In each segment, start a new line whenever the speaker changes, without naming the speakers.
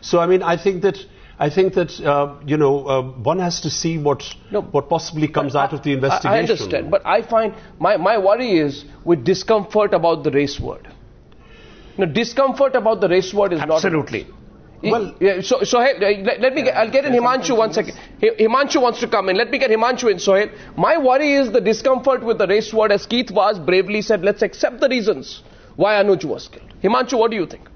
So I mean, I think that one has to see what possibly comes out of the investigation.
I understand, but I find my worry is with discomfort about the race word. Discomfort about the race word is
absolutely.
Well, yeah, so I'll get in Himanshu 1 second. Himanshu wants to come in. Let me get Himanshu in, Suhel. My worry is the discomfort with the race word, as Keith Vaaz bravely said, let's accept the reasons why Anuj was killed. Himanshu, what do you think?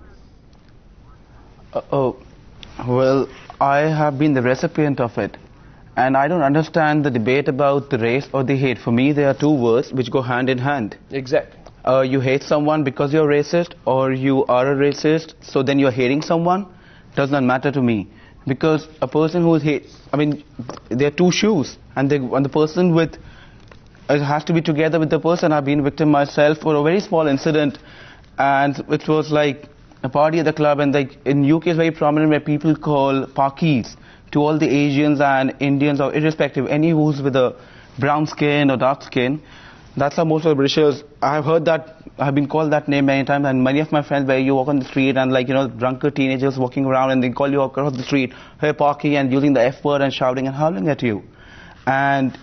Well, I have been the recipient of it. And I don't understand the debate about the race or the hate. For me, there are two words which go hand in hand.
Exactly.
You hate someone because you're racist, or you are a racist, so then you're hating someone. Does not matter to me, because a person who is there are two shoes, and the person it has to be together with the person. I've been a victim myself for a very small incident, and it was like a party at the club, and in UK it's very prominent where people call Pakis to all the Asians and Indians, or irrespective, any who's with a brown skin or dark skin. That's how most of the Britishers, I've heard that, I've been called that name many times, and many of my friends, where you walk on the street and drunken teenagers walking around and they call you across the street, hey Parky, and using the F word and shouting and howling at you. And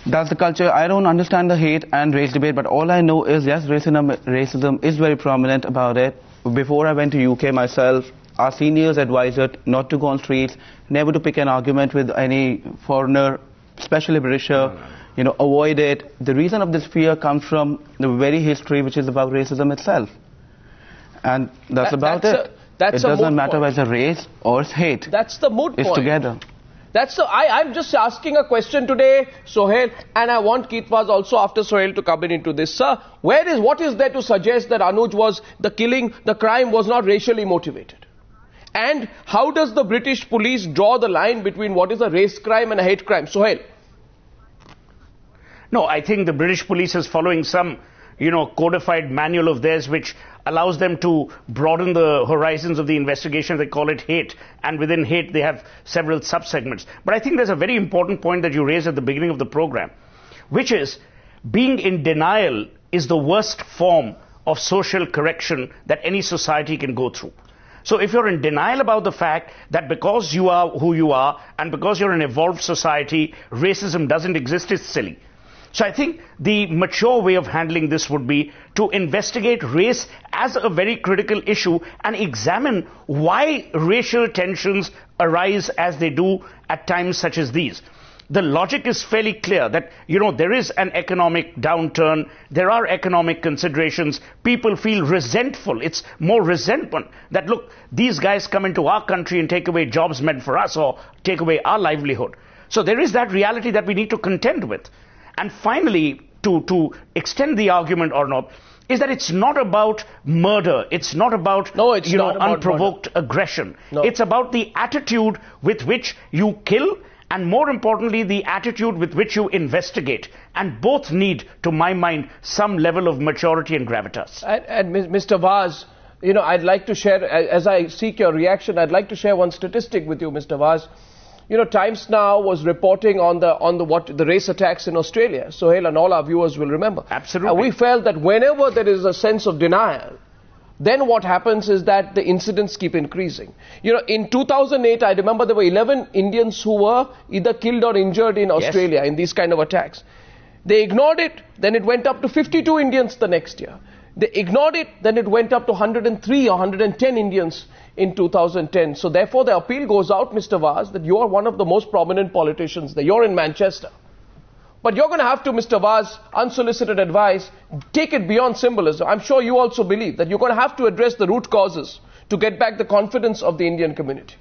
that's the culture. I don't understand the hate and race debate, but all I know is, yes, racism is very prominent about it. Before I went to UK myself, our seniors advised us not to go on streets, never to pick an argument with any foreigner, especially Britisher. Avoid it. The reason of this fear comes from the very history which is about racism itself. And that's about it. It doesn't matter whether it's race or it's hate.
That's the moot point.
It's together.
I'm just asking a question today, Suhel, and I want Keith Vaaz also after Suhel to come into this. Sir, what is there to suggest that the crime was not racially motivated? And how does the British police draw the line between what is a race crime and a hate crime? Suhel.
No, I think the British police is following some, codified manual of theirs which allows them to broaden the horizons of the investigation. They call it hate, and within hate they have several subsegments. But I think there's a very important point that you raised at the beginning of the program, which is being in denial is the worst form of social correction that any society can go through. So if you're in denial about the fact that because you are who you are and because you're an evolved society, racism doesn't exist, it's silly. So I think the mature way of handling this would be to investigate race as a very critical issue and examine why racial tensions arise as they do at times such as these. The logic is fairly clear that, there is an economic downturn, there are economic considerations, people feel resentful. It's more resentment that, look, these guys come into our country and take away jobs meant for us or take away our livelihood. So there is that reality that we need to contend with. And finally, to extend the argument, Arnab, is that it's not about murder. It's not about, unprovoked aggression. No. It's about the attitude with which you kill, and more importantly, the attitude with which you investigate. And both need, to my mind, some level of maturity and gravitas.
And Mr. Vaaz, I'd like to share, as I seek your reaction, I'd like to share one statistic with you, Mr. Vaaz. Times Now was reporting on the race attacks in Australia. Suhel and all our viewers will remember.
Absolutely.
We felt that whenever there is a sense of denial, then what happens is that the incidents keep increasing. In 2008, I remember there were 11 Indians who were either killed or injured in Australia in these kind of attacks. They ignored it, then it went up to 52 Indians the next year. They ignored it, then it went up to 103 or 110 Indians in 2010. So therefore the appeal goes out, Mr. Vaaz, that you are one of the most prominent politicians there. You're in Manchester. But you're going to have to, Mr. Vaaz, unsolicited advice, take it beyond symbolism. I'm sure you also believe that you're going to have to address the root causes to get back the confidence of the Indian community.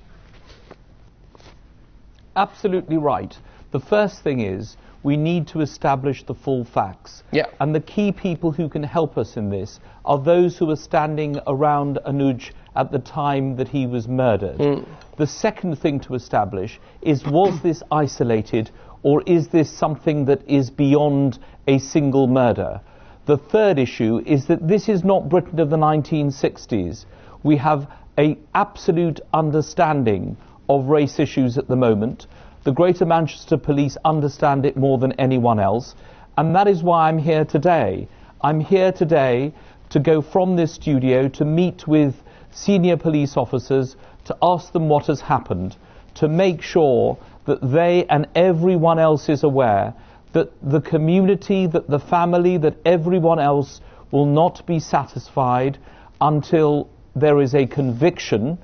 Absolutely right. The first thing is, we need to establish the full facts.
Yeah.
And the key people who can help us in this are those who were standing around Anuj at the time that he was murdered. The second thing to establish is, was this isolated, or is this something that is beyond a single murder? The third issue is that this is not Britain of the 1960s. We have an absolute understanding of race issues at the moment. The Greater Manchester Police understand it more than anyone else, and that is why I'm here today. I'm here today to go from this studio to meet with senior police officers, to ask them what has happened, to make sure that they and everyone else is aware that the community, that the family, that everyone else will not be satisfied until there is a conviction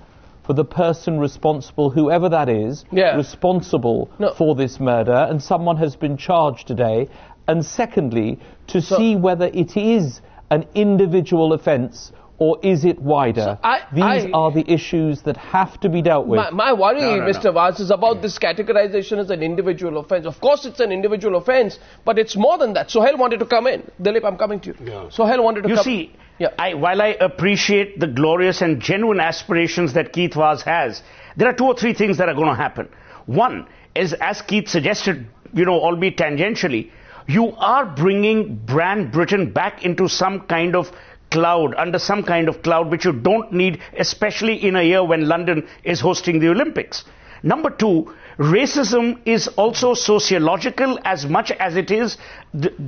for the person responsible, whoever that is, responsible for this murder, and someone has been charged today. And secondly, to see whether it is an individual offence or is it wider? These are the issues that have to be dealt with.
My worry, Mr. Vaaz, is about this categorization as an individual offence. Of course, it's an individual offence, but it's more than that. Suhel wanted to come in. Dalip, I'm coming to you. Suhel wanted to come in.
You see, while I appreciate the glorious and genuine aspirations that Keith Vaaz has, there are 2 or 3 things that are going to happen. One is, as Keith suggested, albeit tangentially, you are bringing brand Britain back into some kind of cloud, under some kind of cloud, which you don't need, especially in a year when London is hosting the Olympics. Number 2, racism is also sociological as much as it is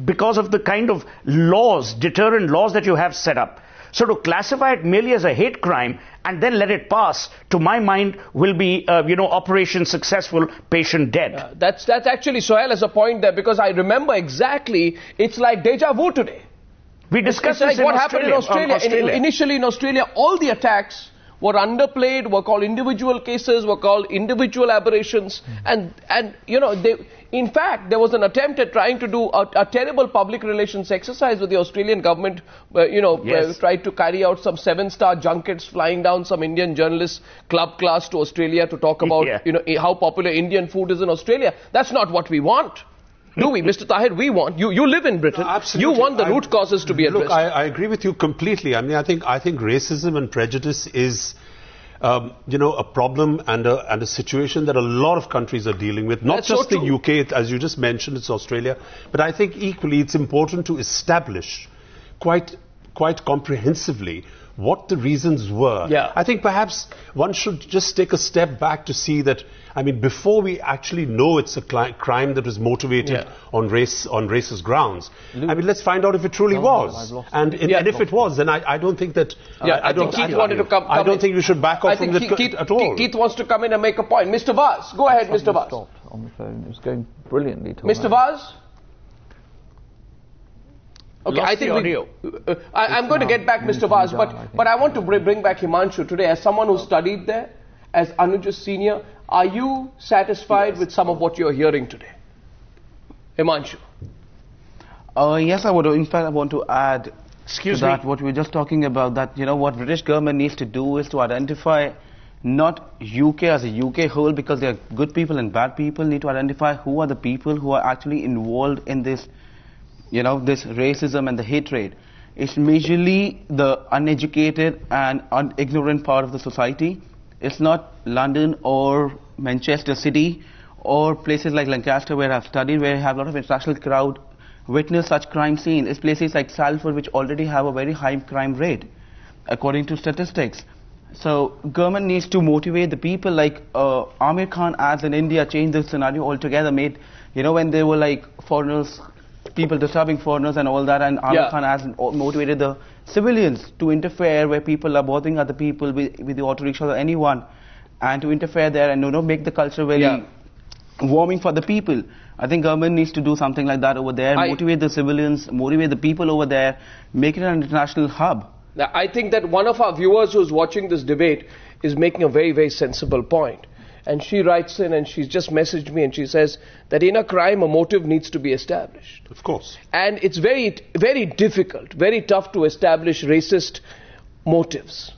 because of the kind of laws, deterrent laws that you have set up. So to classify it merely as a hate crime and then let it pass, to my mind, will be, operation successful, patient dead.
That's actually, Suhel has a point there, because I remember exactly, it's like deja vu today.
We discussed
this
in
what happened in Australia.
Initially
in Australia, all the attacks were underplayed, were called individual cases, were called individual aberrations, and in fact, there was an attempt at trying to do a terrible public relations exercise with the Australian government, tried to carry out some 7-star junkets flying down some Indian journalists club class to Australia to talk about, how popular Indian food is in Australia. That's not what we want. Do we, Mr. Tahil? We want you live in Britain.
Absolutely.
You want the root causes to be addressed.
Look, I agree with you completely. I mean, I think racism and prejudice is, a problem and a situation that a lot of countries are dealing with. Not just the UK, as you just mentioned, it's Australia, but I think equally it's important to establish quite comprehensively what the reasons were. I think perhaps one should just take a step back to see that, I mean, before we actually know it's a crime that was motivated on racist grounds, I mean, let's find out if it truly was. And if it was, then I don't think that...
I think Keith wanted to come
I don't think we should back off from it at all.
Keith wants to come in and make a point. Mr. Vaaz, go ahead, Mr. Vaaz.
Stopped on the phone. It was going brilliantly.
Mr. Vaaz? Okay, I think I'm going to get back Mr. Vaaz, but I want to bring back Himanshu today. As someone who studied there, as Anuj Senior, are you satisfied with some of what you're hearing today? Himanshu?
Yes, I would. In fact, I want to add to that what we were just talking about, that, what British government needs to do is to identify not UK as a UK whole, because there are good people and bad people, need to identify who are the people who are actually involved in this, this racism and the hatred. It's majorly the uneducated and ignorant part of the society. It's not London or Manchester City or places like Lancaster, where I've studied, where I have a lot of international crowd witness such crime scenes. It's places like Salford, which already have a very high crime rate, according to statistics. So government needs to motivate the people, like Amir Khan ads in India changed the scenario altogether, made, when there were like foreigners, people disturbing foreigners and all that, and Amir Khan has motivated the civilians to interfere where people are bothering other people with the auto rickshaw or anyone, and to interfere there and make the culture very warming for the people. I think government needs to do something like that over there, motivate the civilians, motivate the people over there, make it an international hub.
Now, I think that one of our viewers who's watching this debate is making a very, very sensible point. And she writes in and she's just messaged me and she says that in a crime a motive needs to be established.
Of course.
And it's very, very difficult, very tough to establish racist motives.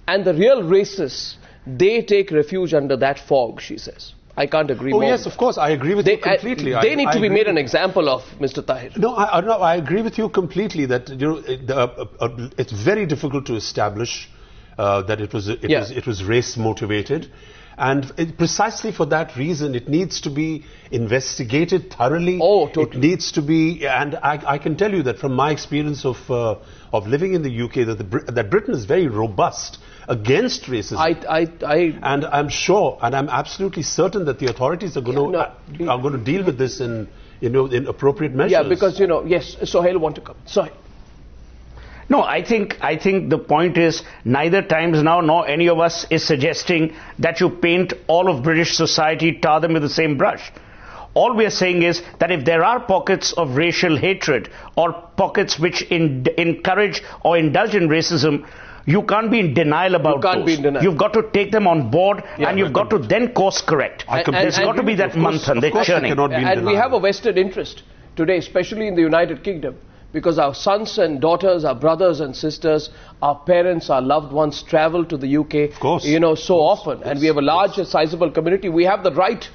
And the real racists, they take refuge under that fog, she says. I can't agree more.
Oh yes, of course, I agree with you completely.
They need to be made an example of, Mr. Tahil.
No, I agree with you completely that it's very difficult to establish that it was race motivated, and precisely for that reason, it needs to be investigated thoroughly.
Oh, totally.
It needs to be, and I can tell you that from my experience of living in the UK, that Britain is very robust against racism. And I'm sure, and I'm absolutely certain that the authorities are going to deal with this in appropriate measures.
Yeah, because yes, Suhel want to come. Suhel.
No, I think the point is neither Times Now nor any of us is suggesting that you paint all of British society, tar them with the same brush. All we are saying is that if there are pockets of racial hatred or pockets which encourage or indulge in racism, you can't be in denial about those. You've got to take them on board, and you've got to then course correct. There's got to be that manthan, that churning.
And we have a vested interest today, especially in the United Kingdom, because our sons and daughters, our brothers and sisters, our parents, our loved ones travel to the UK, so often, and we have a large, sizable community. We have the right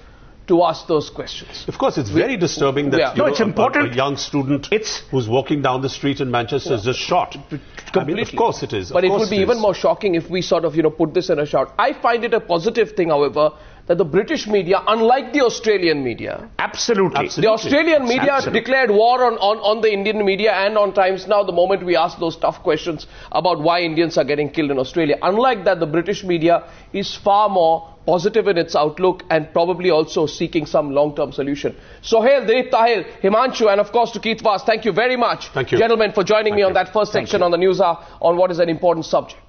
to ask those questions.
Of course, it's very disturbing that
it's important.
A young student who's walking down the street in Manchester is just shot. Completely. I mean, of course it is.
But it would be even more shocking if we sort of, put this in a shout. I find it a positive thing, however, that the British media, unlike the Australian media...
Absolutely.
The Australian media declared war on the Indian media and on Times Now the moment we asked those tough questions about why Indians are getting killed in Australia. Unlike that, the British media is far more positive in its outlook and probably also seeking some long-term solution. Suhel, Dalip Tahil, Himanshu, and of course to Keith Vaaz, thank you very much,
thank you,
gentlemen, for joining me on that first section on the News Hour on what is an important subject.